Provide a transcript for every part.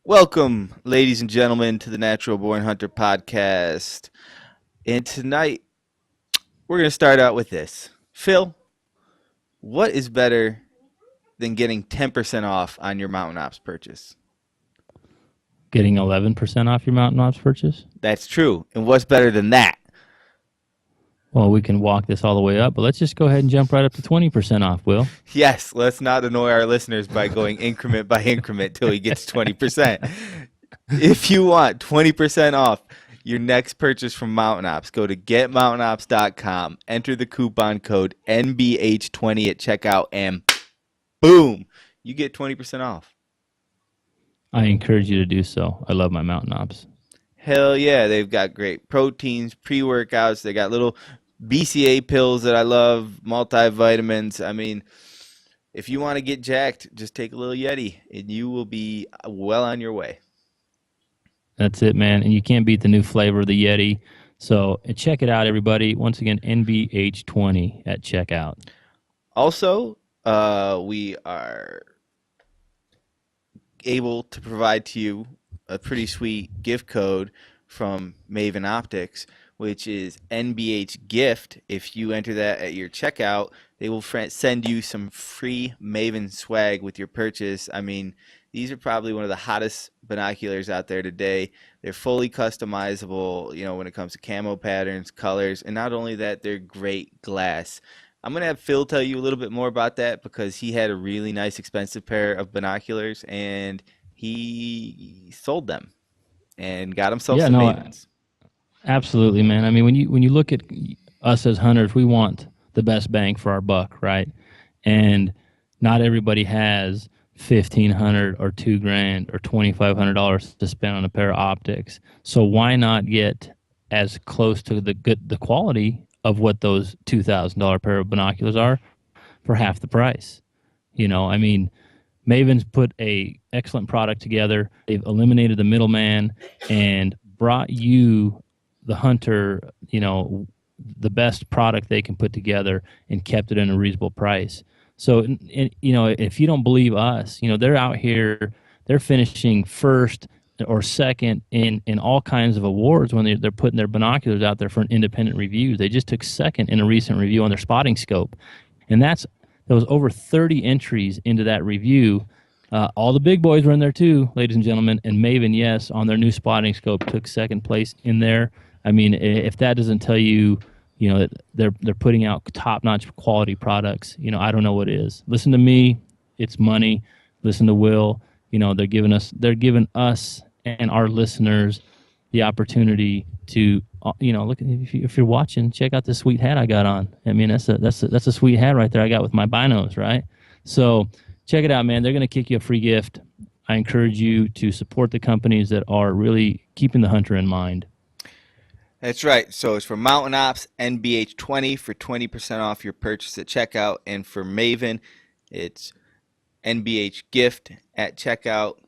Welcome, ladies and gentlemen, to the Natural Born Hunter podcast. And tonight, we're going to start out with this. Phil, what is better than getting 10% off on your Mountain Ops purchase? Getting 11% off your Mountain Ops purchase? That's true. And what's better than that? Well, we can walk this all the way up, but let's just go ahead and jump right up to 20% off, Will. Yes, let's not annoy our listeners by going increment by increment till he gets 20%. If you want 20% off your next purchase from Mountain Ops, go to getmountainops.com, enter the coupon code NBH20 at checkout, and boom, you get 20% off. I encourage you to do so. I love my Mountain Ops. Hell yeah, they've got great proteins, pre-workouts. They got little BCA pills that I love, multivitamins. I mean, if you want to get jacked, just take a little Yeti, and you will be well on your way. That's it, man. And you can't beat the new flavor of the Yeti. So check it out, everybody. Once again, NBH20 at checkout. Also, we are able to provide to you a pretty sweet gift code from Maven Optics, which is NBH Gift. If you enter that at your checkout, they will send you some free Maven swag with your purchase. I mean, these are probably one of the hottest binoculars out there today. They're fully customizable, when it comes to camo patterns, colors, and not only that, they're great glass. I'm going to have Phil tell you a little bit more about that because he had a really nice, expensive pair of binoculars, and he sold them and got himself some Mavens. Absolutely, man. I mean, when you look at us as hunters, we want the best bang for our buck, right? And not everybody has $1,500 or $2,000 or $2,500 to spend on a pair of optics. So why not get as close to the quality of what those $2,000 pair of binoculars are for half the price? I mean, Maven's put a excellent product together. They've eliminated the middleman and brought you, the hunter, the best product they can put together and kept it in a reasonable price. So, if you don't believe us, they're out here, they're finishing first or second in all kinds of awards when they're putting their binoculars out there for an independent review. They just took second in a recent review on their spotting scope. And there was over 30 entries into that review. All the big boys were in there too, ladies and gentlemen. And Maven, yes, on their new spotting scope, took second place in there. I mean, if that doesn't tell you, that they're putting out top-notch quality products, I don't know what is. Listen to me, it's money. Listen to Will, they're giving us and our listeners the opportunity to, look, if you're watching, check out this sweet hat I got on. I mean, that's a sweet hat right there I got with my binos, right? So check it out, man. They're going to kick you a free gift. I encourage you to support the companies that are really keeping the hunter in mind. That's right. So it's for Mountain Ops, NBH20 for 20% off your purchase at checkout. And for Maven, it's NBH Gift at checkout.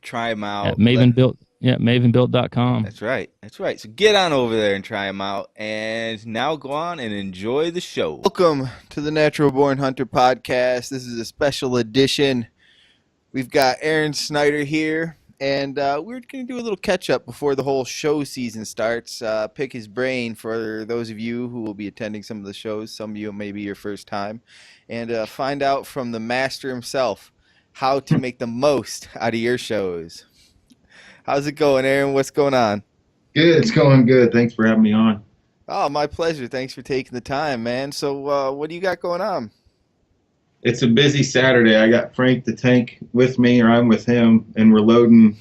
Try them out. At Mavenbuilt.com. That's right. That's right. So get on over there and try them out. And now go on and enjoy the show. Welcome to the Natural Born Hunter podcast. This is a special edition. We've got Aron Snyder here. And we're going to do a little catch-up before the whole show season starts. Pick his brain for those of you who will be attending some of the shows. Some of you may be your first time. And find out from the master himself how to make the most out of your shows. How's it going, Aron? What's going on? Good. It's going good. Thanks for having me on. Oh, my pleasure. Thanks for taking the time, man. So what do you got going on? It's a busy Saturday. I got Frank the Tank with me, or I'm with him, and we're loading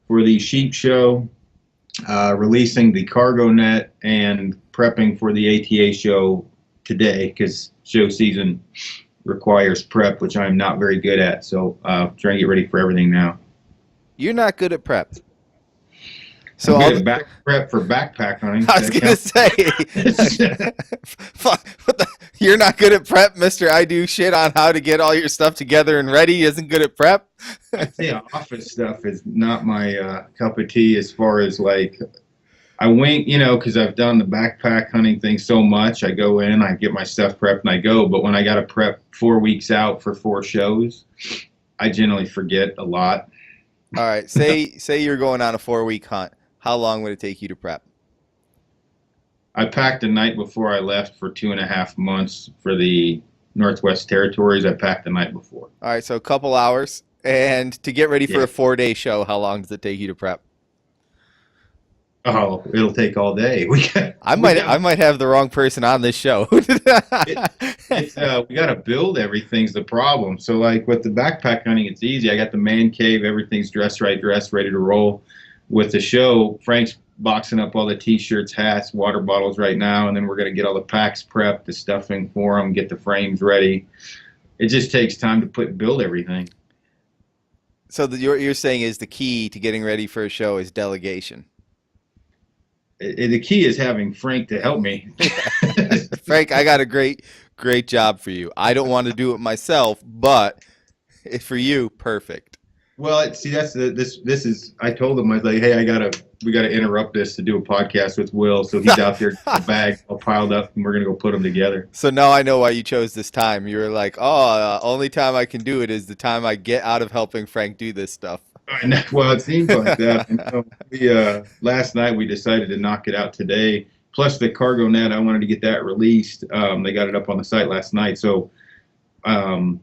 for the sheep show, releasing the cargo net, and prepping for the ATA show today because show season requires prep, which I'm not very good at. So trying to get ready for everything now. You're not good at prep. So I'll get back prep for backpack hunting. I was gonna say, you're not good at prep, Mister. I do shit on how to get all your stuff together and ready. Isn't good at prep. I'd say office stuff is not my cup of tea. As far as like, I wing, because I've done the backpack hunting thing so much. I go in, I get my stuff prepped, and I go. But when I got to prep 4 weeks out for 4 shows, I generally forget a lot. All right. Say you're going on a 4-week hunt. How long would it take you to prep? I packed the night before I left for 2.5 months for the Northwest Territories. I packed the night before. All right, so a couple hours. And to get ready for Yeah. a 4-day show, how long does it take you to prep? Oh, it'll take all day. I We might have the wrong person on this show. we got to build. Everything's the problem. So like with the backpack hunting, it's easy. I got the man cave. Everything's dressed, ready to roll. With the show, Frank's boxing up all the t-shirts, hats, water bottles right now, and then we're going to get all the packs prepped, the stuffing for them, get the frames ready. It just takes time to build everything. So you're saying is the key to getting ready for a show is delegation. The key is having Frank to help me. Frank, I got a great job for you. I don't want to do it myself, but for you, perfect. Well, see, that's this is. I told him, I was like, hey, we gotta interrupt this to do a podcast with Will. So he's out there, the bag all piled up, and we're gonna go put them together. So now I know why you chose this time. You were like, oh, only time I can do it is the time I get out of helping Frank do this stuff. Well, it seems like that. And so last night we decided to knock it out today. Plus the cargo net, I wanted to get that released. They got it up on the site last night. So I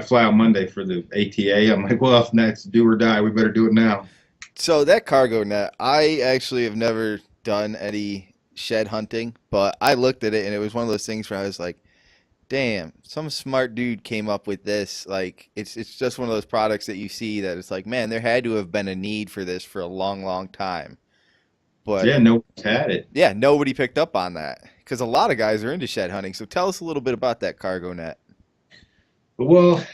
fly out Monday for the ATA. I'm like, well, if that's do or die, we better do it now. So that cargo net, I actually have never done any shed hunting, but I looked at it and it was one of those things where I was like, damn, some smart dude came up with this. Like, it's just one of those products that you see that it's like, man, there had to have been a need for this for a long, long time. But yeah, nobody's had it. yeah, nobody picked up on that because a lot of guys are into shed hunting. So tell us a little bit about that cargo net. Well,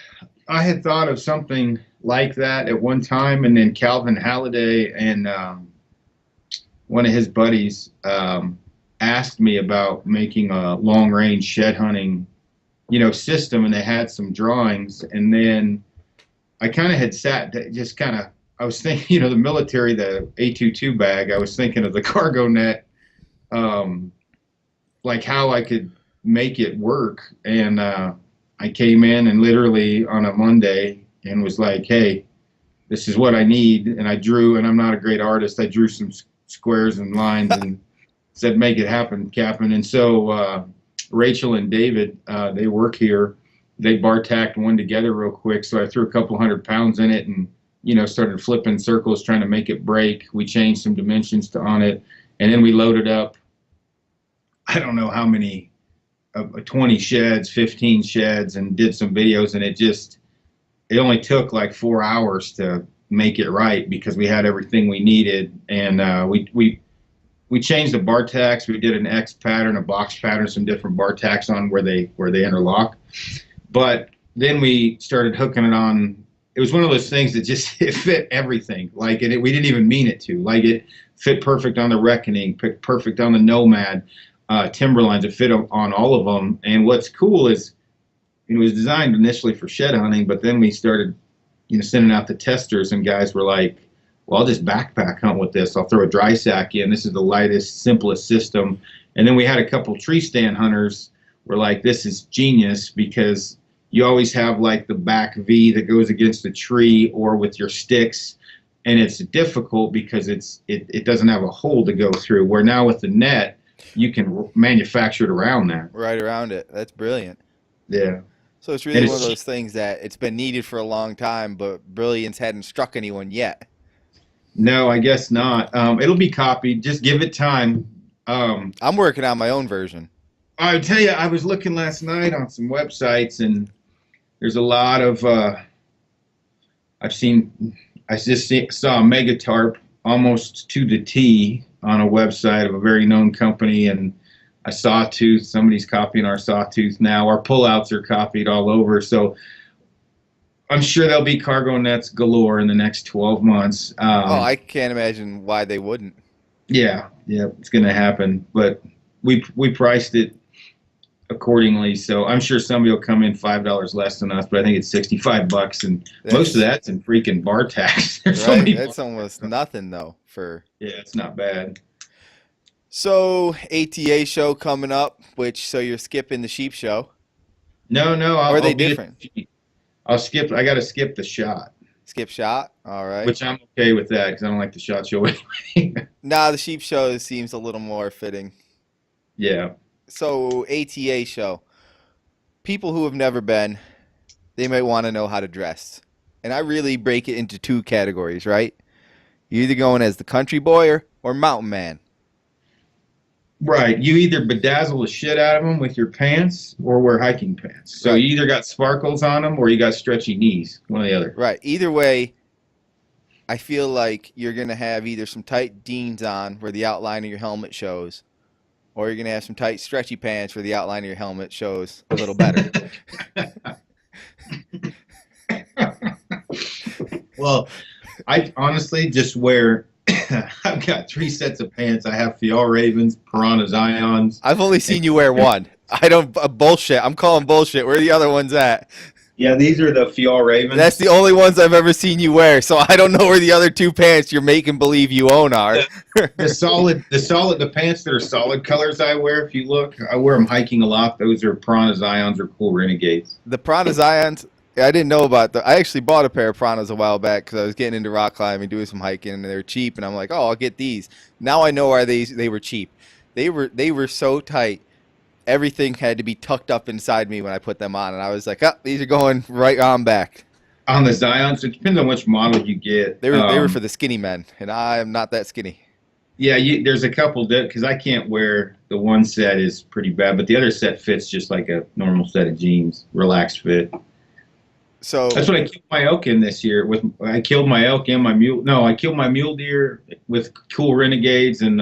I had thought of something like that at one time, and then Calvin Halliday and one of his buddies asked me about making a long-range shed hunting system, and they had some drawings. And then I kind of had I was thinking, the military, the A22 bag, I was thinking of the cargo net, like how I could make it work. And I came in and literally on a Monday and was like, hey, this is what I need. And I drew, and I'm not a great artist, I drew some squares and lines and said, make it happen, Captain. And so Rachel and David, they work here. They bar tacked one together real quick. So I threw a couple 100 pounds in it and, started flipping circles, trying to make it break. We changed some dimensions on it. And then we loaded up, I don't know how many, 20 sheds, 15 sheds, and did some videos. And it only took like 4 hours to make it right because we had everything we needed. And we changed the bar tacks. We did an X pattern, a box pattern, some different bar tacks on where they interlock. But then we started hooking it on. It was one of those things that just it fit everything. Like we didn't even mean it to. Like it fit perfect on the Reckoning, perfect on the Nomad, Timberlines. It fit on all of them. And what's cool is it was designed initially for shed hunting, but then we started, sending out the testers, and guys were like, well, I'll just backpack hunt with this. I'll throw a dry sack in. This is the lightest, simplest system. And then we had a couple tree stand hunters were like, this is genius, because you always have like the back V that goes against the tree or with your sticks. And it's difficult because it doesn't have a hole to go through, where now with the net, you can manufacture it around that. Right around it. That's brilliant. Yeah. So it's really one of those things that it's been needed for a long time, but brilliance hadn't struck anyone yet. No, I guess not. It'll be copied. Just give it time. I'm working on my own version. I tell you, I was looking last night on some websites, and there's a lot of I just saw a Megatarp almost to the T on a website of a very known company, and a Sawtooth. Somebody's copying our Sawtooth now. Our pullouts are copied all over. So I'm sure there'll be cargo nets galore in the next 12 months. I can't imagine why they wouldn't. Yeah, it's going to happen. But we priced it accordingly. So I'm sure somebody will come in $5 less than us, but I think it's $65, and most of that's in freaking bar tax. Right? That's almost nothing though. Yeah, it's not bad. So ATA show coming up, so you're skipping the sheep show. No. Or are they different? I'll skip. I got to skip the shot. Skip shot. All right. which I'm okay with that because I don't like the shot show anyway. Nah, the sheep show seems a little more fitting. Yeah. So ATA show. People who have never been, they might want to know how to dress. And I really break it into two categories, right? You're either going as the country boy or mountain man. Right. You either bedazzle the shit out of them with your pants or wear hiking pants. So Right. you either got sparkles on them or you got stretchy knees. One or the other. Right. Either way, I feel like you're going to have either some tight jeans on where the outline of your helmet shows, or you're going to have some tight stretchy pants where the outline of your helmet shows a little better. Well, I honestly just wear. I've got 3 sets of pants. I have Fjall Ravens, Piranha Zions. I've only seen you wear one. I don't bullshit. I'm calling bullshit. Where are the other ones at? Yeah, these are the Fjall Ravens. That's the only ones I've ever seen you wear. So I don't know where the other 2 pants you're making believe you own are. the pants that are solid colors I wear. If you look, I wear them hiking a lot. Those are Piranha Zions or Cool Renegades. The Piranha Zions, I didn't know about I actually bought a pair of Piranhas a while back because I was getting into rock climbing, doing some hiking, and they were cheap. And I'm like, oh, I'll get these. Now I know why they were cheap. They were so tight. Everything had to be tucked up inside me when I put them on, and I was like, oh, these are going right on back. On the Zions, it depends on which model you get. They were for the skinny men, and I am not that skinny. Yeah, there's a couple because I can't wear the one set is pretty bad, but the other set fits just like a normal set of jeans, relaxed fit. So that's what I killed my elk in this year. I killed my elk and my mule. No, I killed my mule deer with Cool Renegades and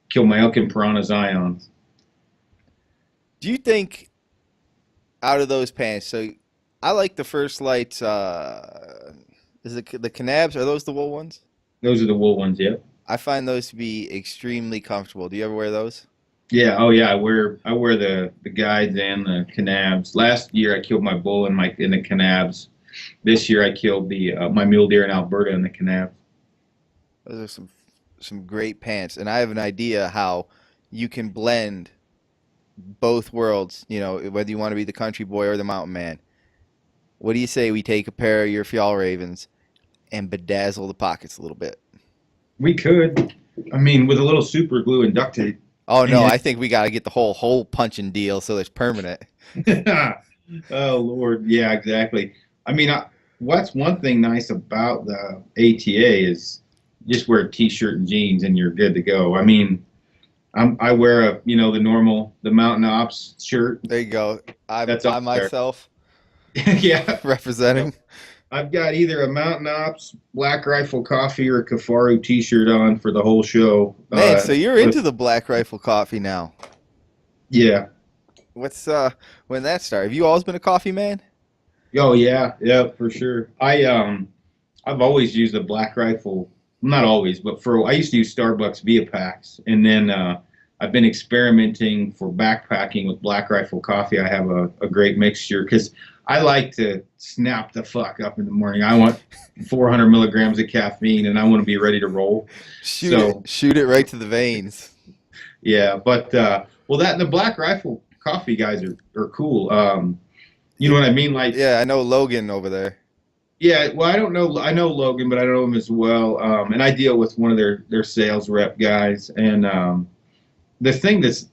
killed my elk in Piranha Zions. do you think out of those pants? So I like the First Lights. Is it the Canabs? Are those the wool ones? Those are the wool ones, yeah. I find those to be extremely comfortable. Do you ever wear those? Yeah, oh yeah, I wear the guides and the Canabs. Last year I killed my bull in the Canabs. This year I killed my mule deer in Alberta in the Canabs. Those are some great pants, and I have an idea how you can blend both worlds. You know, whether you want to be the country boy or the mountain man. What do you say we take a pair of your Fjall Ravens and bedazzle the pockets a little bit? We could. I mean, with a little super glue and duct tape. Oh no, I think we got to get the whole hole punching deal so it's permanent. Oh Lord, yeah, exactly. I mean, what's one thing nice about the ATA is just wear a t-shirt and jeans and you're good to go. I mean, I wear the Mountain Ops shirt. There you go. I'm That's by up there. myself Yeah, representing. I've got either a Mountain Ops, Black Rifle Coffee, or a Kafaru t-shirt on for the whole show. Man, so you're into the Black Rifle Coffee now. Yeah. What's when that started? Have you always been a coffee man? Oh yeah, for sure. I've always used a Black Rifle. Not always, but I used to use Starbucks Via Packs, and then I've been experimenting for backpacking with Black Rifle Coffee. I have a great mixture because I like to snap the fuck up in the morning. I want 400 milligrams of caffeine, and I want to be ready to roll. Shoot it right to the veins. Yeah, but the Black Rifle Coffee guys are cool. You know what I mean? Like, yeah, I know Logan over there. yeah, well, I don't know. I know Logan, but I know him as well. And I deal with one of their sales rep guys. And the thing that's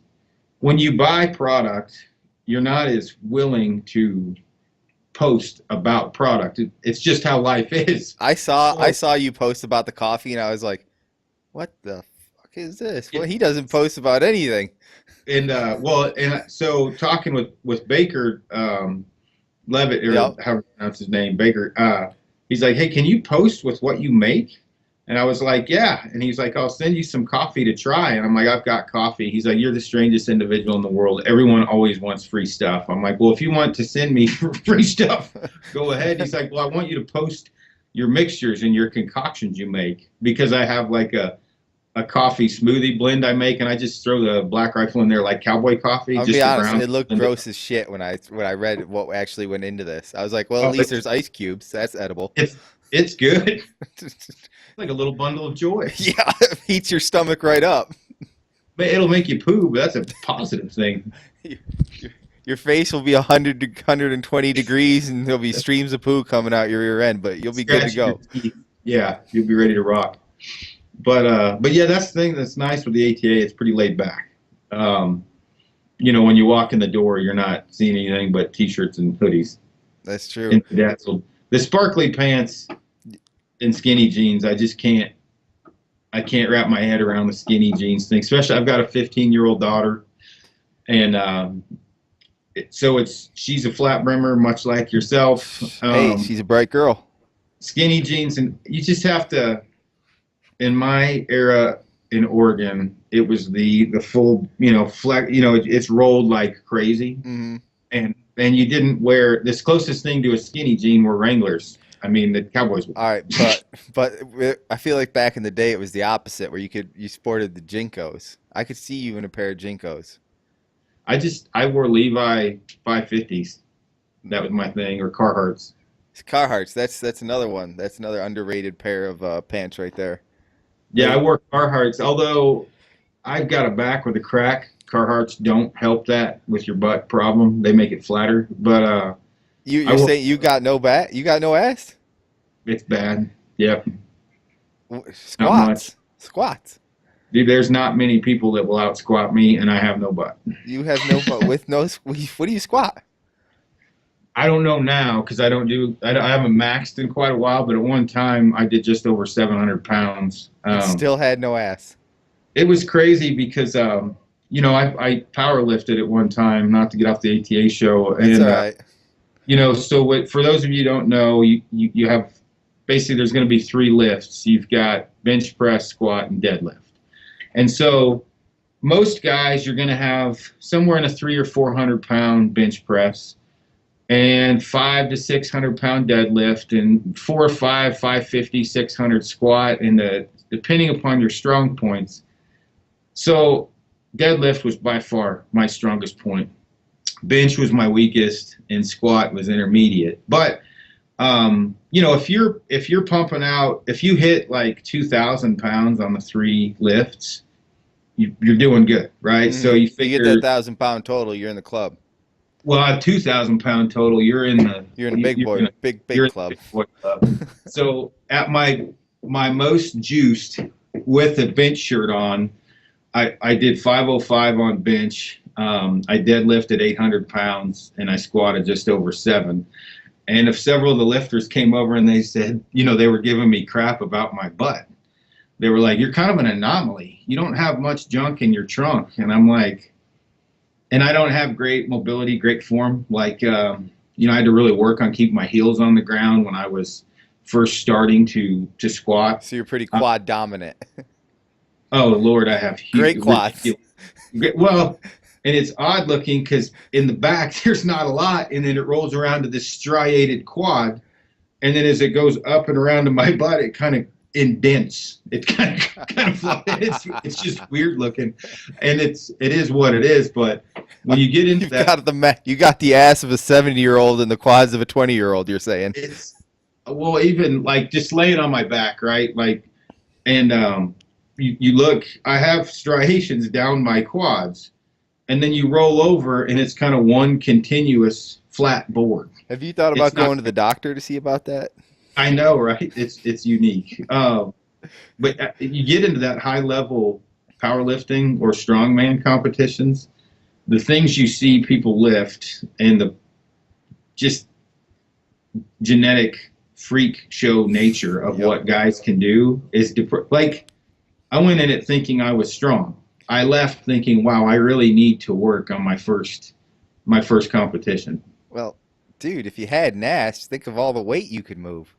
when you buy product, you're not as Oh. willing to post about product. It's just how life is. I saw you post about the coffee, and I was like, "What the fuck is this?" Well, he doesn't post about anything. And so talking with Baker Levitt, or Yep. however you pronounce his name, Baker, he's like, hey, can you post with what you make? And I was like, yeah. And he's like, I'll send you some coffee to try. And I'm like, I've got coffee. He's like, you're the strangest individual in the world. Everyone always wants free stuff. I'm like, well, if you want to send me free stuff, go ahead. He's like, well, I want you to post your mixtures and your concoctions you make, because I have like a coffee smoothie blend I make, and I just throw the Black Rifle in there like cowboy coffee. I'll just be the honest, brown it looked blend. gross as shit when I read what actually went into this. I was like, well, Oh, at least there's ice cubes. That's edible. It's good. It's like a little bundle of joy. Yeah, it heats your stomach right up. But it'll make you poo, but that's a positive thing. Your face will be 120 degrees, and there'll be streams of poo coming out your rear end, but you'll be good to Scratching your go. teeth. Yeah, you'll be ready to rock. But yeah, that's the thing that's nice with the ATA. It's pretty laid back. When you walk in the door, you're not seeing anything but t-shirts and hoodies. That's true. And the sparkly pants and skinny jeans, I just can't. I can't wrap my head around the skinny jeans thing. Especially, I've got a 15-year-old daughter, and she's a flat brimmer, much like yourself. Hey, she's a bright girl. Skinny jeans, and you just have to. In my era in Oregon, it was the full, flex, it's rolled like crazy, Mm-hmm. and you didn't wear this closest thing to a skinny jean were Wranglers. I mean, the Cowboys. All right, but I feel like back in the day it was the opposite, where you sported the Jinkos. I could see you in a pair of Jinkos. I wore Levi 550s. That was my thing, or Carhartts. It's Carhartts. That's another one. That's another underrated pair of pants right there. Yeah, I wore Carhartts, although I've got a back with a crack. Carhartts don't help that with your butt problem. They make it flatter, but You're saying you got no back? You got no ass? it's bad. Yep. Squats. Dude, there's not many people that will out squat me, and I have no butt. You have no butt with no. What do you squat? I don't know now because I haven't maxed in quite a while, but at one time I did just over 700 pounds. Still had no ass. It was crazy because, I power lifted at one time, not to get off the ATA show. That's And, all right. For those of you who don't know, you have basically there's going to be 3 lifts. You've got bench press, squat, and deadlift. And so most guys, you're going to have somewhere in a 300 or 400 pound bench press, and 500 to 600 pound deadlift, and 4 or 5, 550, 600 squat, and depending upon your strong points. So deadlift was by far my strongest point. Bench was my weakest, and squat was intermediate. But if you're pumping out, if you hit like 2,000 pounds on the 3 lifts, you're doing good, right? Mm-hmm. So you get that 1,000-pound total, you're in the club. Well, at 2,000 pound total, you're in the big boy club. So at my most juiced with a bench shirt on, I did 505 on bench. I deadlifted 800 pounds, and I squatted just over 7. And if several of the lifters came over and they said, they were giving me crap about my butt. They were like, "You're kind of an anomaly. You don't have much junk in your trunk." And I'm like, and I don't have great mobility, great form. Like, I had to really work on keeping my heels on the ground when I was first starting to squat. So you're pretty quad dominant. Oh, Lord, I have huge, great quads. Well, and it's odd looking because in the back there's not a lot, and then it rolls around to this striated quad, and then as it goes up and around to my butt, it kind of indents. It kind of it's just weird looking, and it is what it is. But when you get into you got the ass of a 70-year-old and the quads of a 20-year-old. You're saying even like just laying on my back, right? Like, and you look, I have striations down my quads, and then you roll over, and it's kind of one continuous flat board. Have you thought about going to the doctor to see about that? I know, right? It's unique. But you get into that high level powerlifting or strongman competitions, the things you see people lift and the just genetic freak show nature of what guys can do is like, I went in it thinking I was strong. I left thinking, wow, I really need to work on my first competition. Well, dude, if you had an ass, think of all the weight you could move.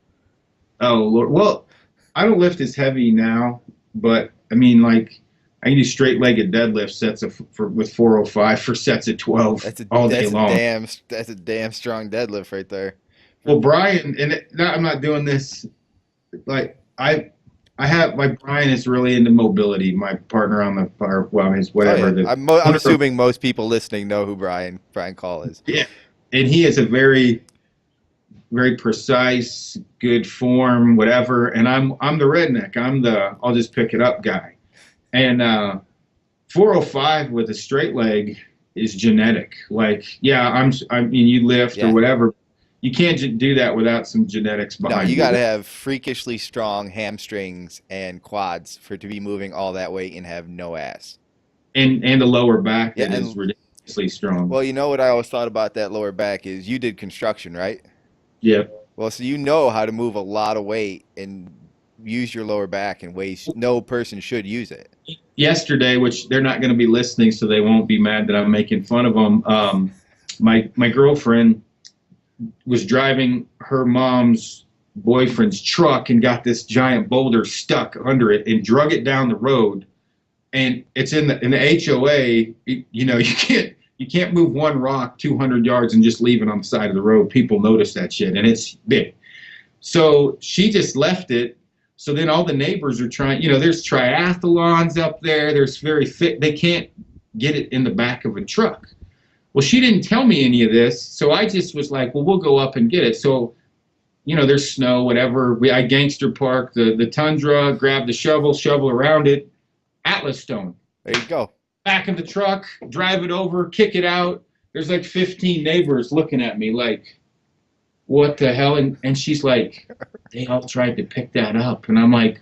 Oh, Lord. Well, I don't lift as heavy now, but I mean, like, I can do straight-legged deadlift sets with 405 for sets of 12 all day long. That's a damn strong deadlift right there. Well, Brian, I'm not doing this. Like, Brian is really into mobility. My partner on his whatever. Oh, yeah. I'm assuming most people listening know who Brian Call is. Yeah, and he is a very, very precise, good form, whatever. And I'm the redneck. I'll just pick it up guy. And 405 with a straight leg is genetic. Like, yeah, I mean, you lift or Yeah. whatever. You can't do that without some genetics No, behind you you. got to have freakishly strong hamstrings and quads for it to be moving all that weight and have no ass. And a lower back Yeah, that is and ridiculously strong. well, you know what I always thought about that lower back is you did construction, right? Yeah. Well, so you know how to move a lot of weight and use your lower back in ways no person should use it. Yesterday, which they're not going to be listening, so they won't be mad that I'm making fun of them. My girlfriend was driving her mom's boyfriend's truck and got this giant boulder stuck under it and drug it down the road. And it's in the HOA. You know, you can't move one rock 200 yards and just leave it on the side of the road. People notice that shit, and it's big. So she just left it. So then all the neighbors are trying. You know, there's triathlons up there. There's very fit. They can't get it in the back of a truck. Well, she didn't tell me any of this, so I just was like, well, we'll go up and get it. So, you know, there's snow, whatever. I gangster park the Tundra, grab the shovel around it, Atlas stone. There you go. Back of the truck, drive it over, kick it out. There's like 15 neighbors looking at me like, what the hell? And she's like, they all tried to pick that up. And I'm like,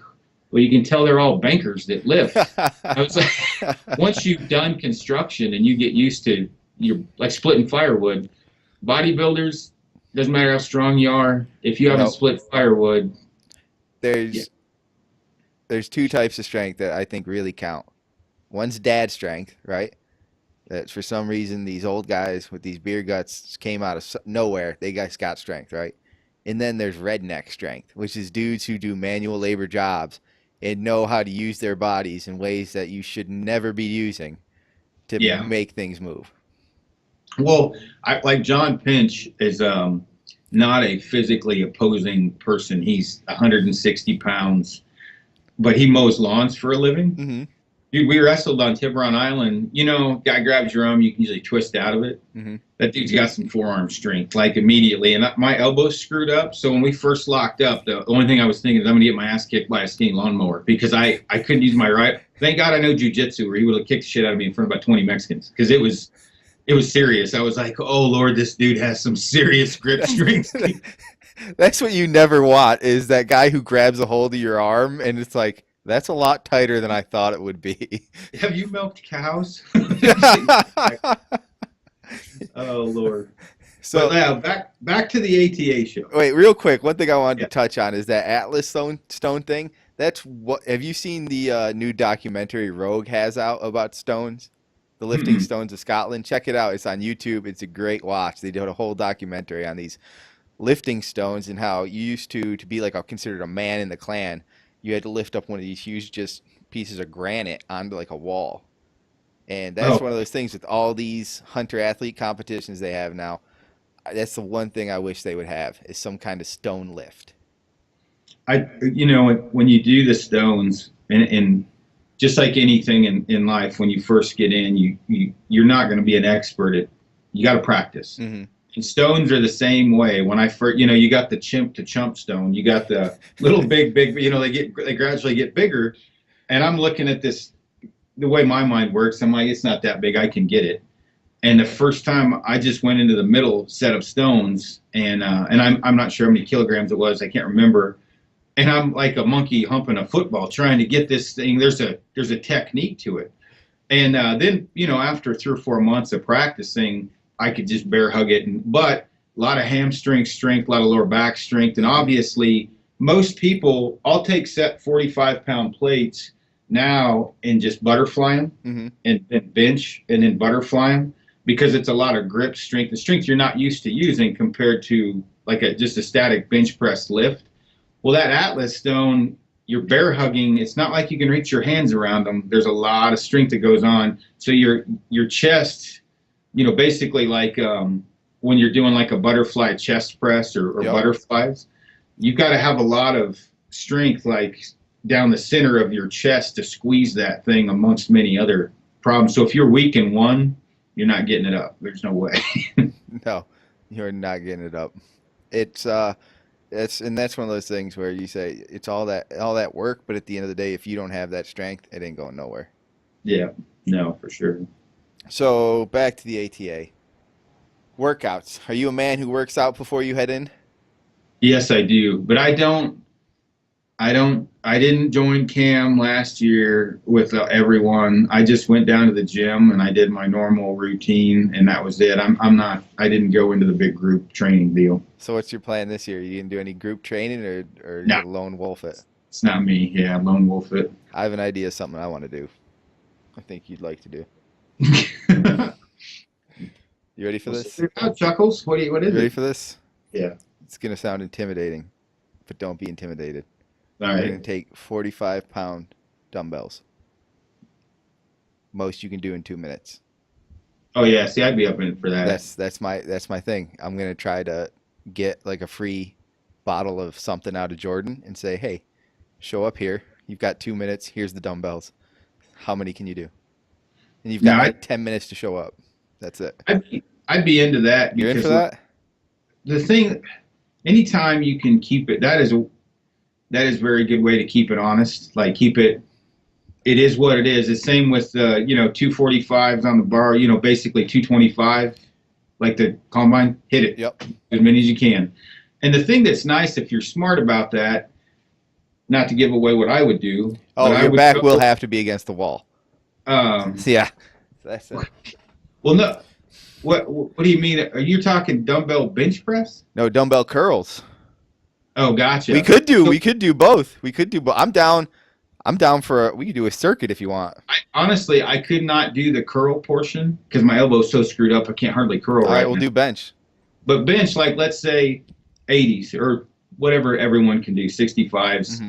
well, you can tell they're all bankers that lift. I was like, once you've done construction and you get used to, you're like splitting firewood, bodybuilders, doesn't matter how strong you are, if you haven't split firewood. There's two types of strength that I think really count. One's dad strength, right? That for some reason these old guys with these beer guts came out of nowhere. They guys got strength, right? And then there's redneck strength, which is dudes who do manual labor jobs and know how to use their bodies in ways that you should never be using to make things move. Well, like John Pinch is not a physically opposing person. He's 160 pounds, but he mows lawns for a living. Mm-hmm. Dude, we wrestled on Tiburon Island. You know, guy grabs your arm, you can usually twist out of it. Mm-hmm. That dude's got some forearm strength, like immediately. And my elbow's screwed up. So when we first locked up, the only thing I was thinking is I'm going to get my ass kicked by a steam lawnmower because I couldn't use my right. Thank God I know jujitsu, or he would have kicked the shit out of me in front of about 20 Mexicans because it was serious. I was like, oh, Lord, this dude has some serious grip strength. That's what you never want, is that guy who grabs a hold of your arm and it's like, that's a lot tighter than I thought it would be. Have you milked cows? Oh, Lord. So but, yeah, back to the ATA show. Wait, real quick. One thing I wanted to touch on is that Atlas stone thing. That's what. Have you seen the new documentary Rogue has out about stones? The lifting stones of Scotland. Check it out. It's on YouTube. It's a great watch. They did a whole documentary on these lifting stones and how you used to be like considered a man in the clan. You had to lift up one of these huge just pieces of granite onto like a wall. And that's one of those things with all these hunter athlete competitions they have now. That's the one thing I wish they would have is some kind of stone lift. You know, when you do the stones and just like anything in life, when you first get in, you're not going to be an expert at, you got to practice. Mm-hmm. And stones are the same way. When I first, you know, you got the chimp to chump stone, you got the little big, you know, they gradually get bigger. And I'm looking at this, the way my mind works, I'm like, it's not that big, I can get it. And the first time I just went into the middle set of stones and I'm not sure how many kilograms it was, I can't remember. And I'm like a monkey humping a football trying to get this thing. There's a technique to it. And then, you know, after 3 or 4 months of practicing, I could just bear hug it. But a lot of hamstring strength, a lot of lower back strength. And obviously, most people, I'll take set 45-pound plates now and just butterfly them and bench and then butterfly them because it's a lot of grip strength, the strength you're not used to using compared to like just a static bench press lift. Well, that Atlas stone, you're bear hugging. It's not like you can reach your hands around them. There's a lot of strength that goes on. So your chest, you know, basically like when you're doing like a butterfly chest press or butterflies, you've got to have a lot of strength like down the center of your chest to squeeze that thing amongst many other problems. So if you're weak in one, you're not getting it up. There's no way. No, you're not getting it up. It's that's one of those things where you say it's all that work, but at the end of the day, if you don't have that strength, it ain't going nowhere. Yeah, no, for sure. So back to the ATA workouts. Are you a man who works out before you head in? Yes, I do, but I didn't join Cam last year with everyone. I just went down to the gym and I did my normal routine, and that was it. I'm not. I didn't go into the big group training deal. So what's your plan this year? You gonna do any group training, or you No, gonna lone wolf it? it's not me. Yeah, lone wolf it. I have an idea of something I want to do. I think you'd like to do. You ready for this? Oh, Chuckles. What You is ready it? for this? Yeah. It's gonna sound intimidating, but don't be intimidated. All You're gonna right. take 45-pound dumbbells. Most you can do in 2 minutes. Oh yeah. See, I'd be up in it for that. That's my thing. I'm gonna try to get like a free bottle of something out of Jordan and say, hey, show up here. You've got 2 minutes. Here's the dumbbells. How many can you do? And you've got No, like 10 minutes to show up. That's it. I'd be into that You're in because for that? the thing, anytime you can keep it, that is a very good way to keep it honest. Like keep it. It is what it is. The same with 245s on the bar. Basically 225, like the combine. Hit it Yep. as many as you can. And the thing that's nice, if you're smart about that, not to give away what I would do. Oh, but I your would back go, will have to be against the wall. Um, Yeah. That's it. well, no. What do you mean? Are you talking dumbbell bench press? No dumbbell curls. Oh, gotcha. We could do both. We could do both. I'm down. We could do a circuit if you want. Honestly, I could not do the curl portion because my elbow's so screwed up. I can't hardly curl All right, right we'll now. do bench. But bench, like let's say 80s or whatever everyone can do, 65s.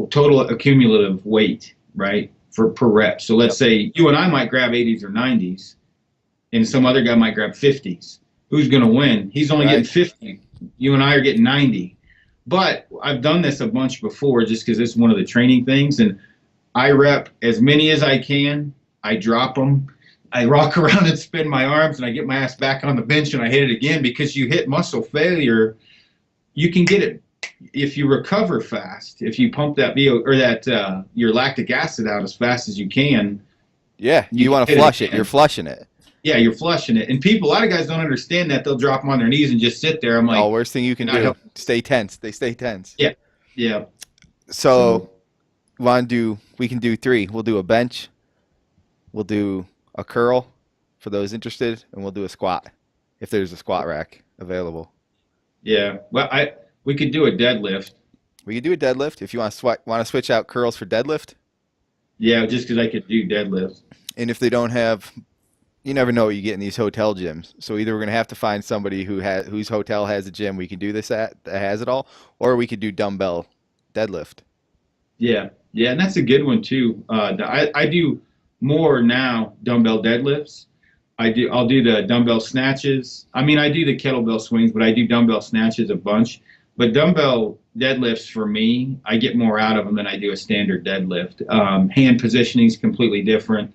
Total accumulative weight, right, for per rep. So let's say you and I might grab 80s or 90s, and some other guy might grab 50s. Who's going to win? He's only getting 50. You and I are getting 90. But I've done this a bunch before just because this is one of the training things, and I rep as many as I can. I drop them. I rock around and spin my arms, and I get my ass back on the bench, and I hit it again because you hit muscle failure. You can get it if you recover fast. If you pump that VO or that your lactic acid out as fast as you can. Yeah, you want to flush it. You're flushing it. Yeah, you're flushing it. And a lot of guys don't understand that. They'll drop them on their knees and just sit there. I'm like, Oh, worst thing you can do. Stay tense. They stay tense. Yeah. Yeah. So we can do 3. We'll do a bench. We'll do a curl for those interested, and we'll do a squat if there's a squat rack available. Yeah. Well, we could do a deadlift. We could do a deadlift if you want to switch out curls for deadlift. Yeah, just because I could do deadlifts. And if they don't have, you never know what you get in these hotel gyms. So either we're gonna have to find somebody whose hotel has a gym we can do this at that has it all, or we could do dumbbell deadlift. Yeah, yeah, and that's a good one too. I do more now dumbbell deadlifts. I'll do the dumbbell snatches. I mean, I do the kettlebell swings, but I do dumbbell snatches a bunch. But dumbbell deadlifts for me, I get more out of them than I do a standard deadlift. Hand positioning is completely different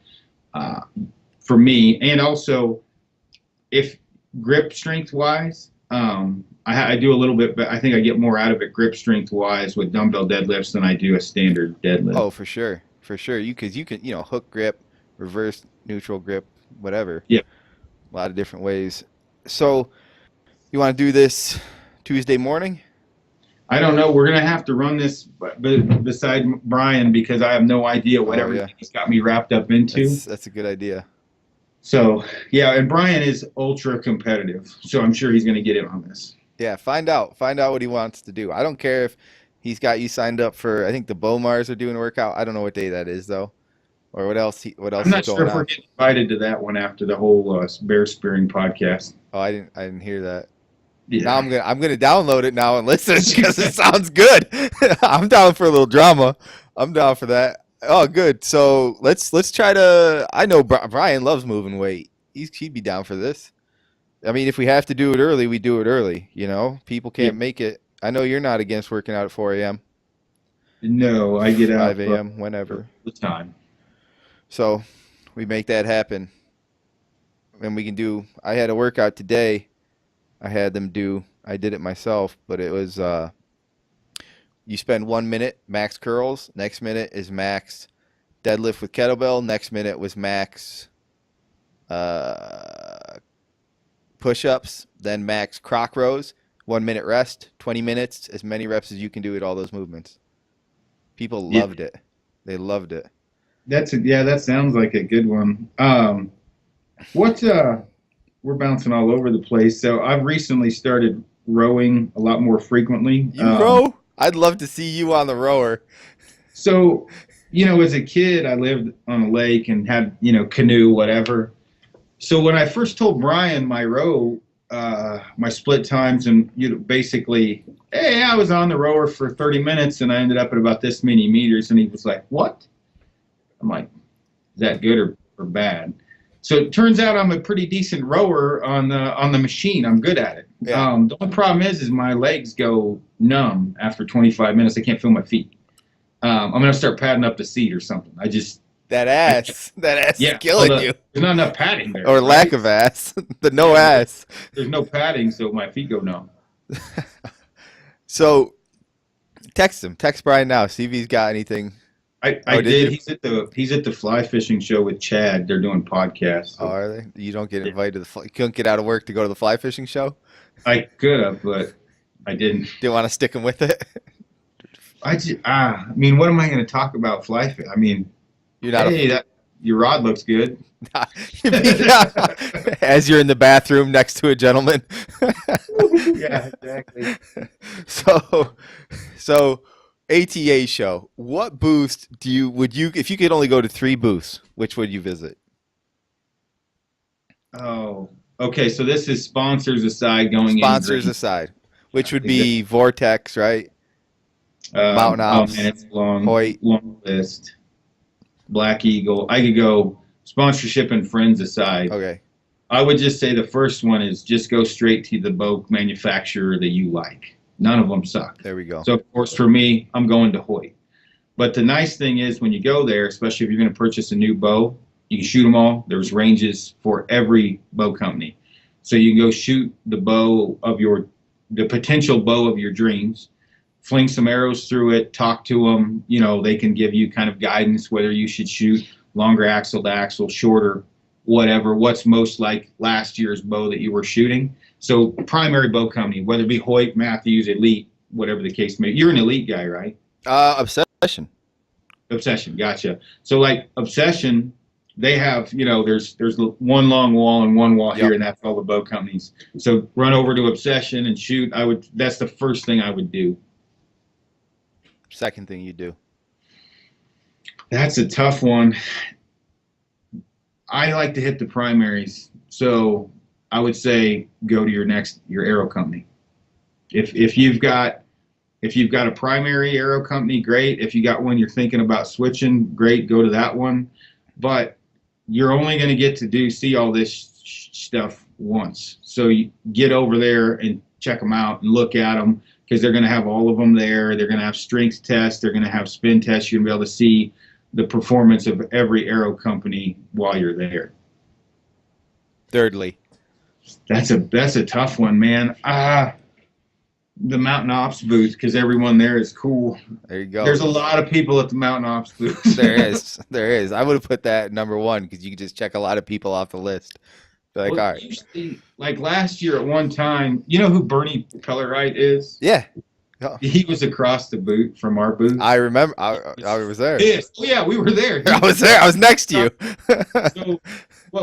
for me, and also if grip strength wise, I do a little bit, but I think I get more out of it grip strength wise with dumbbell deadlifts than I do a standard deadlift. Oh, for sure. Because you can hook grip, reverse neutral grip, whatever. Yeah. A lot of different ways. So you want to do this Tuesday morning? I don't know. We're gonna have to run this beside Brian because I have no idea what everything he's got me wrapped up into. That's a good idea. So yeah, and Brian is ultra competitive, so I'm sure he's gonna get in on this. Yeah, find out what he wants to do. I don't care if he's got you signed up for. I think the Bomars are doing a workout. I don't know what day that is though, or what else. I'm not sure if we're getting invited to that one after the whole bear spearing podcast. Oh, I didn't hear that. Yeah. Now I'm gonna download it now and listen because it sounds good. I'm down for a little drama. I'm down for that. Oh, good. So let's try to. I know Brian loves moving weight. He'd be down for this. I mean, if we have to do it early, we do it early. People can't make it. I know you're not against working out at 4 a.m. No, I get out 5 a.m. whenever. The time. So we make that happen, and we can do. I had a workout today. I did it myself, but it was you spend 1 minute max curls, next minute is max deadlift with kettlebell. Next minute was max push-ups, then max croc rows, 1 minute rest, 20 minutes, as many reps as you can do at all those movements. People loved it. They loved it. That sounds like a good one. We're bouncing all over the place. So I've recently started rowing a lot more frequently. You row? I'd love to see you on the rower. So, as a kid, I lived on a lake and had, canoe, whatever. So when I first told Brian my row, my split times, and basically, hey, I was on the rower for 30 minutes and I ended up at about this many meters, and he was like, "What?" I'm like, "Is that good or bad?" So it turns out I'm a pretty decent rower on the machine. I'm good at it. Yeah. The only problem is my legs go numb after 25 minutes. I can't feel my feet. I'm gonna start padding up the seat or something. That ass is killing you. There's not enough padding there. Or lack of ass. Ass. There's no padding, so my feet go numb. So text him. Text Brian now. See if he's got anything. I did. He's at the fly fishing show with Chad. They're doing podcasts. So. Oh, are they? You don't get invited to you couldn't get out of work to go to the fly fishing show? I could have, but I didn't. Didn't want to stick him with it? I mean, what am I going to talk about fly fishing? I mean, you're not your rod looks good. As you're in the bathroom next to a gentleman. Yeah, exactly. So ATA show. What booth if you could only go to 3 booths, which would you visit? Oh, okay. So this is sponsors aside going sponsors in aside, which would be Vortex, right? Mountain Ops. Oh man, it's long list. Black Eagle. I could go sponsorship and friends aside. Okay. I would just say the first one is just go straight to the bow manufacturer that you like. None of them suck. There we go. So, of course, for me, I'm going to Hoyt. But the nice thing is when you go there, especially if you're going to purchase a new bow, you can shoot them all. There's ranges for every bow company. So you can go shoot the potential bow of your dreams, fling some arrows through it, talk to them. They can give you kind of guidance whether you should shoot longer axle to axle, shorter, whatever, what's most like last year's bow that you were shooting. So primary bow company, whether it be Hoyt, Matthews, Elite, whatever the case may be. You're an Elite guy, right? Obsession, gotcha. So like Obsession, they have, there's one long wall and one wall here, and that's all the bow companies. So run over to Obsession and shoot. That's the first thing I would do. Second thing you do. That's a tough one. I like to hit the primaries, so I would say go to your arrow company. If you've got a primary arrow company, great. If you got one you're thinking about switching, great, go to that one. But you're only going to get to see all this stuff once. So you get over there and check them out and look at them, because they're going to have all of them there. They're going to have strength tests. They're going to have spin tests. You're going to be able to see the performance of every arrow company while you're there. Thirdly. That's a tough one, man. The Mountain Ops booth, because everyone there is cool. There you go. There's a lot of people at the Mountain Ops booth. There is. I would have put that at number 1 because you could just check a lot of people off the list. All right. Usually, like last year at one time, you know who Bernie Pellerite is? Yeah. He was across the booth from our booth. I remember. I was there. Yes. Oh, yeah, we were there. I was there. I was next to you. So,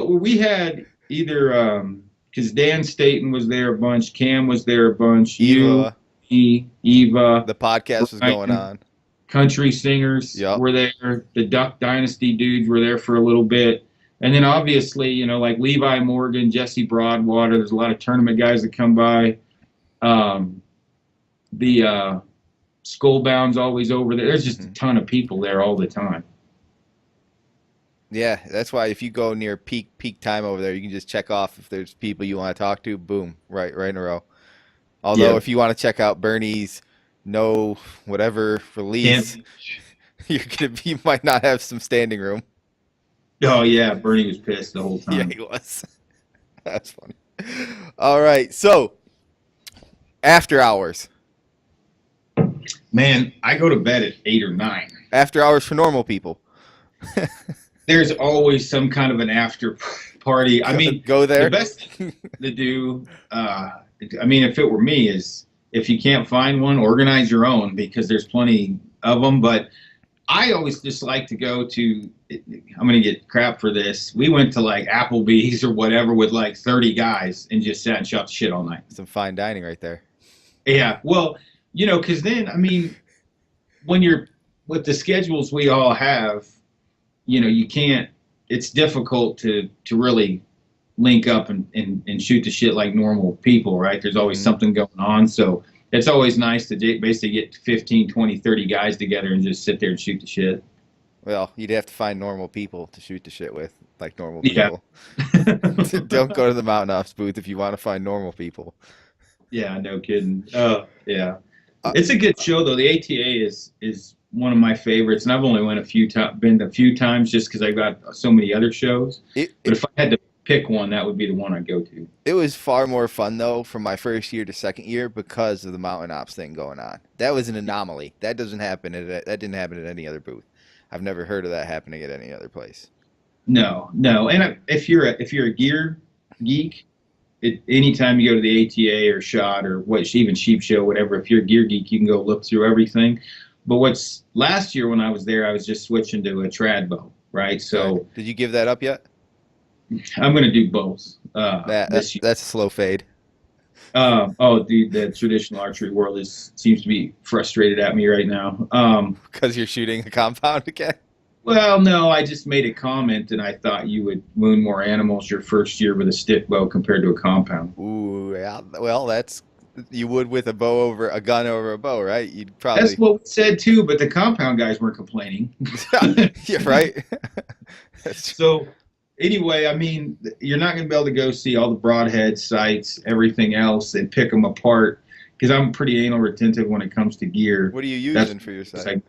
we had either because Dan Staten was there a bunch, Cam was there a bunch, Eva. Eva. The podcast was going on. Country singers were there. The Duck Dynasty dudes were there for a little bit. And then obviously, like Levi Morgan, Jesse Broadwater, there's a lot of tournament guys that come by. The Skullbound's always over there. There's just a ton of people there all the time. Yeah, that's why if you go near peak time over there, you can just check off if there's people you want to talk to. Boom, right in a row. Although if you want to check out Bernie's whatever release, you might not have some standing room. Oh yeah, Bernie was pissed the whole time. Yeah, he was. That's funny. All right, so after hours. Man, I go to bed at 8 or 9. After hours for normal people. there's always some kind of an after party. I mean, Go there. the best thing to do, I mean, if it were me, is if you can't find one, organize your own, because there's plenty of them. But I always just like to go to, I'm going to get crap for this. We went to like Applebee's or whatever with like 30 guys and just sat and shot the shit all night. Some fine dining right there. Yeah. Well, you know, because then, I mean, when you're with the schedules we all have, you know, you can't, it's difficult to really link up and shoot the shit like normal people, right? There's always something going on. So it's always nice to basically get 15, 20, 30 guys together and just sit there and shoot the shit. Well, you'd have to find normal people to shoot the shit with, like normal Yeah. people. Don't go to the Mountain Ops booth if you want to find normal people. Yeah, no kidding. Oh, yeah. It's a good show though. The ATA is one of my favorites, and I've only been a few times just because I've got so many other shows. But if I had to pick one, that would be the one I'd go to. It was far more fun though from my first year to second year because of the Mountain Ops thing going on. That was an anomaly. That didn't happen at any other booth. I've never heard of that happening at any other place. No. And if you're a gear geek, anytime you go to the ATA or SHOT or even Sheep Show, whatever, if you're a gear geek, you can go look through everything. But last year when I was there, I was just switching to a trad bow, right? So did you give that up yet? I'm going to do both. That's a slow fade. The traditional archery world seems to be frustrated at me right now. Because you're shooting a compound again? Well, no, I just made a comment, and I thought you would wound more animals your first year with a stick bow compared to a compound. Ooh, yeah. Well, you would with a gun over a bow, right? You'd probably. That's what we said too, but the compound guys weren't complaining. Yeah, right. So anyway, I mean, you're not going to be able to go see all the broadhead sites, everything else, and pick them apart, because I'm pretty anal retentive when it comes to gear. What are you using for your site?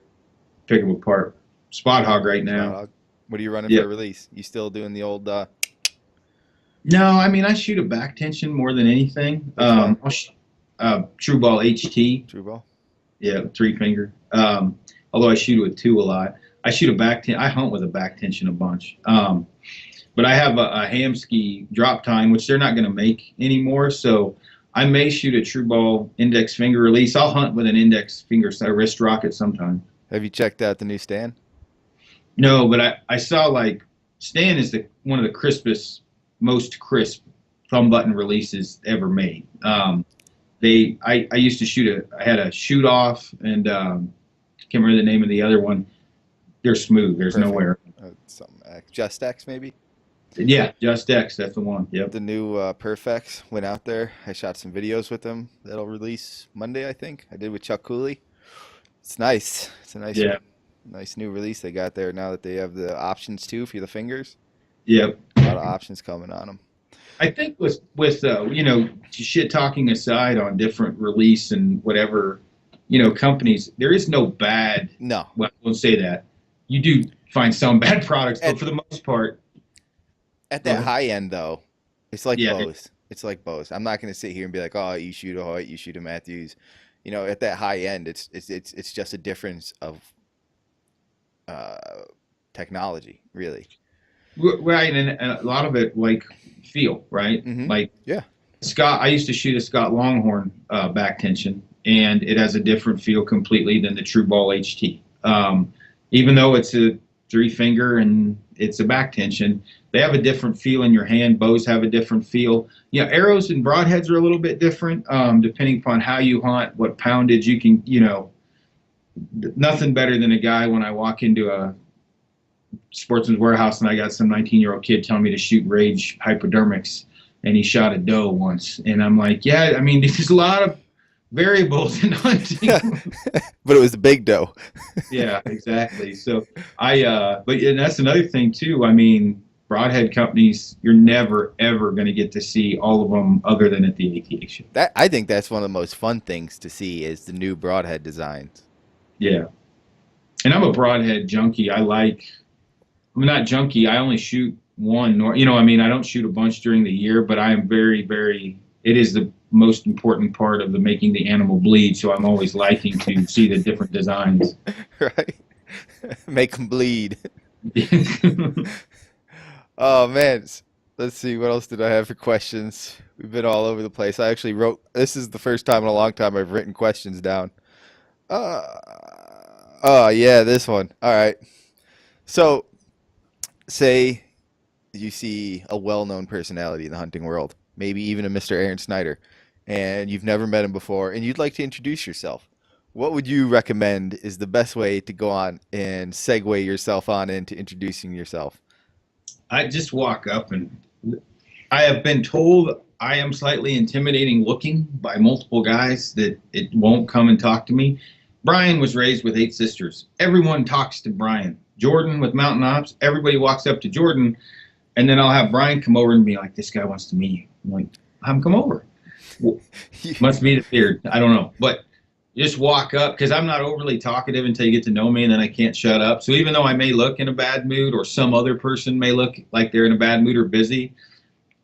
Pick them apart. Spot hog right now. Hog. What are you running for a release? You still doing the old? No, I mean, I shoot a back tension more than anything. True Ball HT. True Ball. Yeah, 3-finger. Although I shoot with 2 a lot. I shoot I hunt with a back tension a bunch. But I have a Hamsky drop tine, which they're not going to make anymore. So I may shoot a True Ball index finger release. I'll hunt with an index finger wrist rocket sometime. Have you checked out the new stand? No, but I saw like Stan is one of the crispest, most crisp thumb button releases ever made. I used to I had a shoot off, and can't remember the name of the other one. They're smooth. There's nowhere. Something Just X maybe. Yeah, Just X. That's the one. Yep. The new Perfects went out there. I shot some videos with them. That'll release Monday, I think. I did with Chuck Cooley. It's nice. It's a nice new release they got there now that they have the options too for the fingers. Yep. A lot of options coming on them. I think with shit talking aside on different release and whatever, companies, there is no bad. No. Well, I won't say that. You do find some bad products, but for the most part. At that high end, though, it's like bows. It's like bows. I'm not going to sit here and be like, oh, you shoot a Hoyt, you shoot a Matthews. At that high end, it's just a difference of technology, really. Right, and a lot of it like feel, right? Mm-hmm. Like Scott, I used to shoot a Scott Longhorn back tension, and it has a different feel completely than the True Ball HT. Even though it's a 3-finger and it's a back tension, they have a different feel in your hand. Bows have a different feel. Arrows and broadheads are a little bit different, depending upon how you hunt, what poundage you can, nothing better than a guy when I walk into a Sportsman's Warehouse and I got some 19-year-old kid telling me to shoot Rage hypodermics, and he shot a doe once. And I'm like, yeah, I mean, there's a lot of variables in hunting. But it was the big doe. Yeah, exactly. So but that's another thing too. I mean, broadhead companies, you're never, ever going to get to see all of them other than at the AT show. I think that's one of the most fun things to see is the new broadhead designs. Yeah. And I'm a broadhead junkie. I'm not junkie. I only shoot one. I don't shoot a bunch during the year, but I am very, very, it is the most important part of making the animal bleed. So I'm always liking to see the different designs. Right. Make them bleed. Oh man, let's see. What else did I have for questions? We've been all over the place. I actually wrote. This is the first time in a long time I've written questions down. Uh, oh yeah, this one. All right. So, say you see a well-known personality in the hunting world, maybe even a Mr. Aron Snyder, and you've never met him before, and you'd like to introduce yourself. What would you recommend is the best way to go on and segue yourself on into introducing yourself? I just walk up, and I have been told I am slightly intimidating looking by multiple guys that it won't come and talk to me. Brian was raised with 8 sisters. Everyone talks to Brian. Jordan with Mountain Ops, everybody walks up to Jordan, and then I'll have Brian come over and be like, this guy wants to meet you. I'm like, have him come over. Well, must be the beard. I don't know. But just walk up, because I'm not overly talkative until you get to know me, and then I can't shut up. So even though I may look in a bad mood, or some other person may look like they're in a bad mood or busy,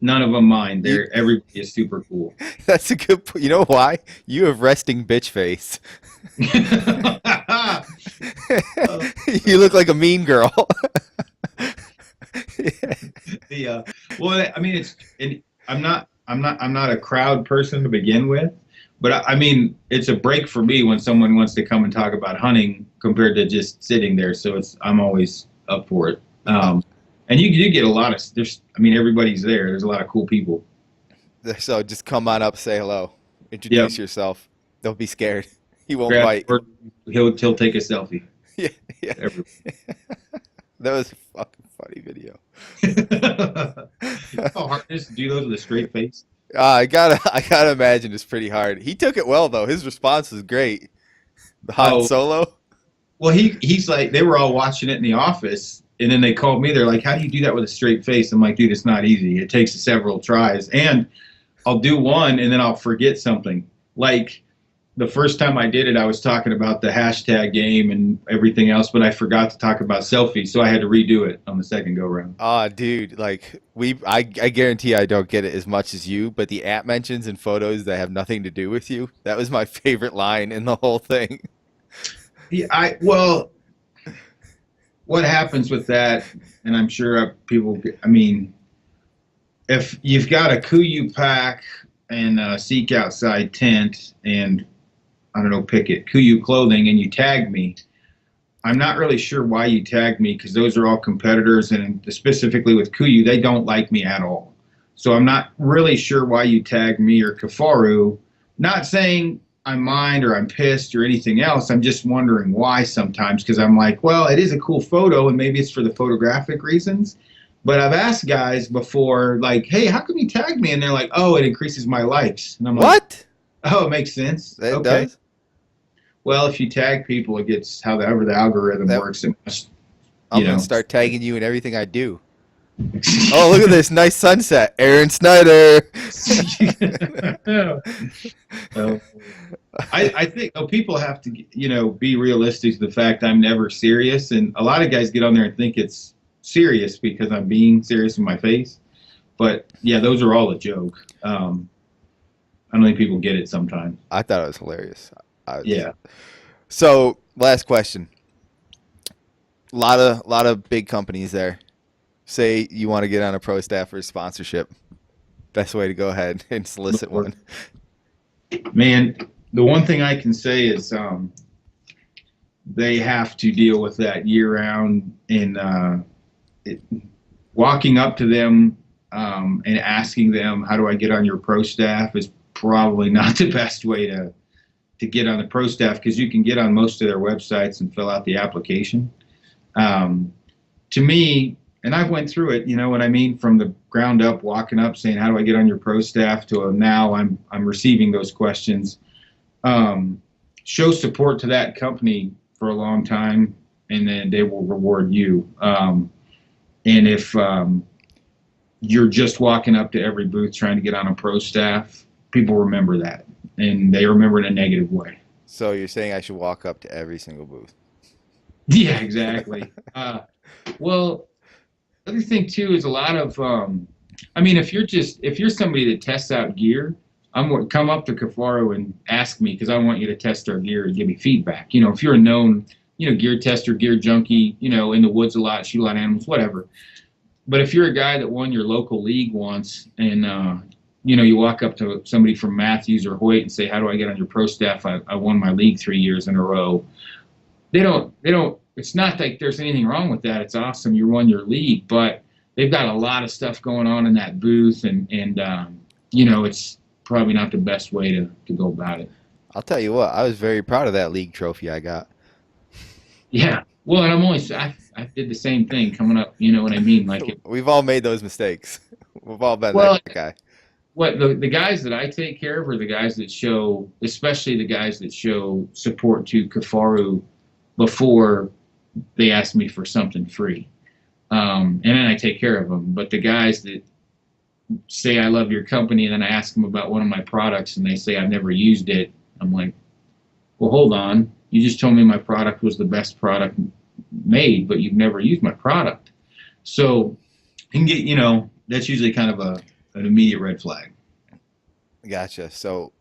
none of them mind. Everybody is super cool. That's a good point. You know why? You have resting bitch face. You look like a mean girl. Well, I mean, I'm not a crowd person to begin with, but I mean, it's a break for me when someone wants to come and talk about hunting compared to just sitting there. So I'm always up for it. And you get a lot of, everybody's there. There's a lot of cool people. So just come on up, say hello, introduce yourself. Don't be scared. He won't bite. He'll take a selfie. Yeah. That was a fucking funny video. How hard it is to do those with a straight face? I gotta imagine it's pretty hard. He took it well though. His response was great. The Han Solo. Well, he's like, they were all watching it in the office, and then they called me. They're like, how do you do that with a straight face? I'm like, dude, it's not easy. It takes several tries, and I'll do one and then I'll forget something. Like the first time I did it, I was talking about the hashtag game and everything else, but I forgot to talk about selfies, so I had to redo it on the second go round. Dude, like I guarantee I don't get it as much as you, but the app mentions and photos that have nothing to do with you, that was my favorite line in the whole thing. Yeah, well, what happens with that, and I'm sure people, if you've got a Kuiu pack and a Seek Outside tent and, I don't know, pick it, Kuiu clothing, and you tag me, I'm not really sure why you tagged me, because those are all competitors, and specifically with Kuiu, they don't like me at all. So I'm not really sure why you tagged me or Kafaru. Not saying I mind or I'm pissed or anything else. I'm just wondering why sometimes, because I'm like, well, it is a cool photo, and maybe it's for the photographic reasons. But I've asked guys before, like, hey, how come you tag me? And they're like, oh, it increases my likes. And I'm what? Like, oh, it makes sense. It okay. Does? Well, if you tag people, it gets however the algorithm works. It must, I'm going to start tagging you in everything I do. Oh, look at this nice sunset. Aron Snyder. I think people have to, be realistic to the fact I'm never serious. And a lot of guys get on there and think it's serious because I'm being serious in my face. But, yeah, those are all a joke. I don't think people get it sometimes. I thought it was hilarious. Yeah. So, last question. A lot of big companies there. Say you want to get on a pro staff or sponsorship. Best way to go ahead and solicit one. Man, the one thing I can say is they have to deal with that year-round, and walking up to them and asking them, how do I get on your pro staff, is probably not the best way to get on the pro staff, because you can get on most of their websites and fill out the application. To me, and I've went through it, you know what I mean, from the ground up, walking up saying, how do I get on your pro staff, to now I'm receiving those questions. Show support to that company for a long time, and then they will reward you. And if you're just walking up to every booth trying to get on a pro staff, people remember that, and they remember in a negative way. So you're saying I should walk up to every single booth? Yeah, exactly. Well, the other thing too is a lot of, if you're somebody that tests out gear, come up to Kafaru and ask me, because I want you to test our gear and give me feedback. If you're a known gear tester, gear junkie, in the woods a lot, shoot a lot of animals, whatever. But if you're a guy that won your local league once and, you walk up to somebody from Matthews or Hoyt and say, how do I get on your pro staff? I won my league 3 years in a row. They don't, it's not like there's anything wrong with that. It's awesome. You won your league, but they've got a lot of stuff going on in that booth and it's probably not the best way to go about it. I'll tell you what, I was very proud of that league trophy I got. Yeah. Well, and I did the same thing coming up, you know what I mean? Like We've all made those mistakes. We've all been that guy. What the guys that I take care of are the guys that show, especially the guys that show support to Kafaru before they ask me for something free. And then I take care of them. But the guys that say, I love your company, and then I ask them about one of my products and they say, I've never used it. I'm like, well, hold on. You just told me my product was the best product made, but you've never used my product. So you can get, that's usually kind of an immediate red flag. Gotcha. So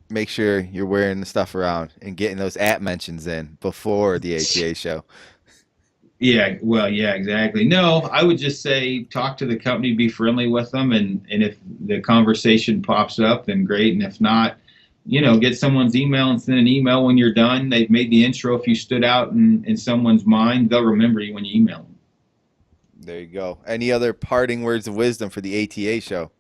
make sure you're wearing the stuff around and getting those AtT mentions in before the ATA show. Yeah, well, yeah, exactly. No, I would just say talk to the company, be friendly with them, and if the conversation pops up, then great. And if not, get someone's email and send an email when you're done. They've made the intro. If you stood out in someone's mind, they'll remember you when you email them. There you go. Any other parting words of wisdom for the ATA show?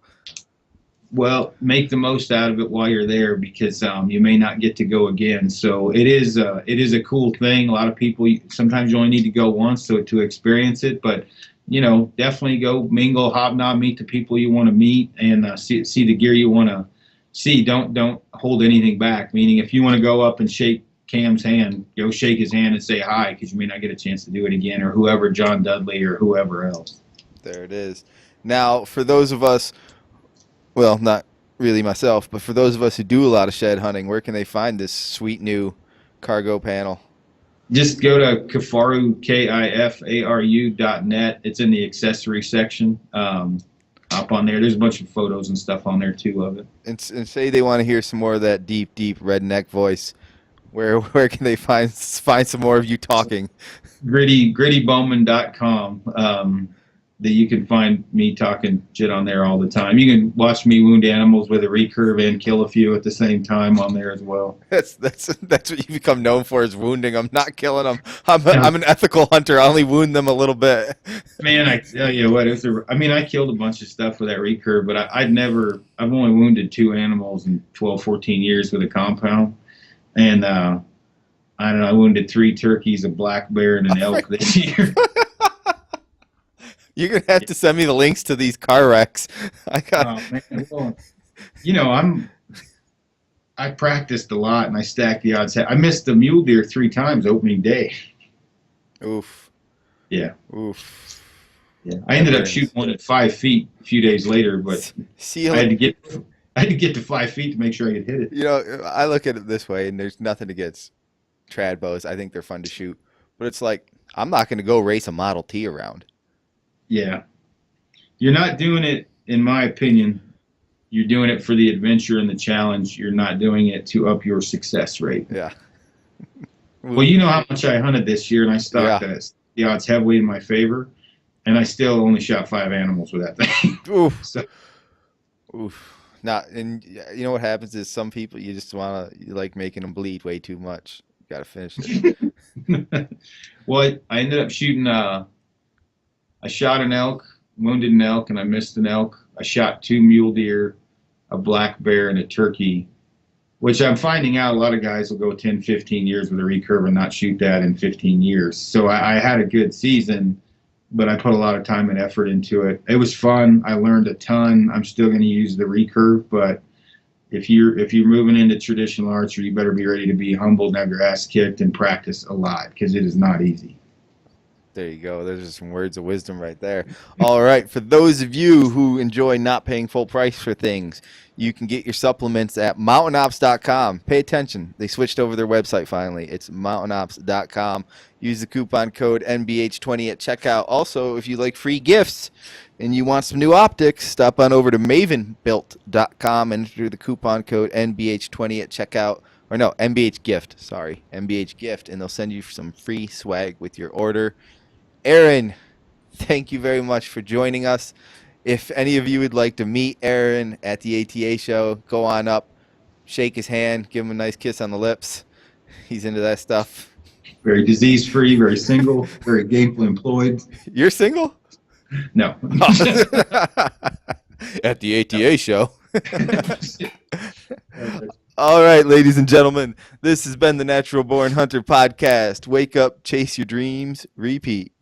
Well, make the most out of it while you're there because you may not get to go again. So it is a cool thing. A lot of people, sometimes you only need to go once to experience it. But, definitely go mingle, hobnob, meet the people you want to meet, and see the gear you want to see. Don't hold anything back. Meaning if you want to go up and shake Cam's hand, go shake his hand and say hi because you may not get a chance to do it again, or whoever, John Dudley or whoever else. There it is. Now, for those of us, well, not really myself, but for those of us who do a lot of shed hunting, where can they find this sweet new cargo panel? Just go to Kifaru, KIFARU.net. It's in the accessory section. Hop on there. There's a bunch of photos and stuff on there too of it. And say they want to hear some more of that deep redneck voice. Where can they find some more of you talking? Grittybowman.com. That you can find me talking shit on there all the time. You can watch me wound animals with a recurve and kill a few at the same time on there as well. That's what you become known for, is wounding them, not killing them. I'm an ethical hunter. I only wound them a little bit. Man, I tell you what, I killed a bunch of stuff with that recurve, but I've only wounded 2 animals in 12, 14 years with a compound. And I don't know, I wounded 3 turkeys, a black bear, and an elk this year. You're going to have to send me the links to these car wrecks. I practiced a lot and I stacked the odds. I missed the mule deer 3 times opening day. Oof. Yeah. Oof. Yeah. I ended up shooting one at 5 feet a few days later, but I had to get to 5 feet to make sure I could hit it. I look at it this way, and there's nothing against trad bows. I think they're fun to shoot. But it's like, I'm not going to go race a Model T around. Yeah. You're not doing it, in my opinion, you're doing it for the adventure and the challenge. You're not doing it to up your success rate. Yeah. Well, you know how much I hunted this year, and I stocked the odds heavily in my favor, and I still only shot 5 animals with that thing. Oof. Oof. And you know what happens is some people, you just want to, you like making them bleed way too much. You got to finish it. Well, I ended up shooting I shot an elk, wounded an elk, and I missed an elk. I shot 2 mule deer, a black bear, and a turkey, which I'm finding out a lot of guys will go 10, 15 years with a recurve and not shoot that in 15 years. So I had a good season, but I put a lot of time and effort into it. It was fun. I learned a ton. I'm still going to use the recurve, but if you're moving into traditional archery, you better be ready to be humbled and have your ass kicked and practice a lot because it is not easy. There you go. There's just some words of wisdom right there. All right. For those of you who enjoy not paying full price for things, you can get your supplements at mountainops.com. Pay attention. They switched over their website finally. It's mountainops.com. Use the coupon code NBH20 at checkout. Also, if you like free gifts and you want some new optics, stop on over to mavenbuilt.com and enter the coupon code NBH20 at checkout or no, MBH Gift. Sorry, MBH Gift, and they'll send you some free swag with your order. Aron, thank you very much for joining us. If any of you would like to meet Aron at the ATA show, go on up, shake his hand, give him a nice kiss on the lips. He's into that stuff. Very disease-free, very single, very gainfully employed. You're single? No. At the ATA show. All right, ladies and gentlemen, this has been the Natural Born Hunter podcast. Wake up, chase your dreams, repeat.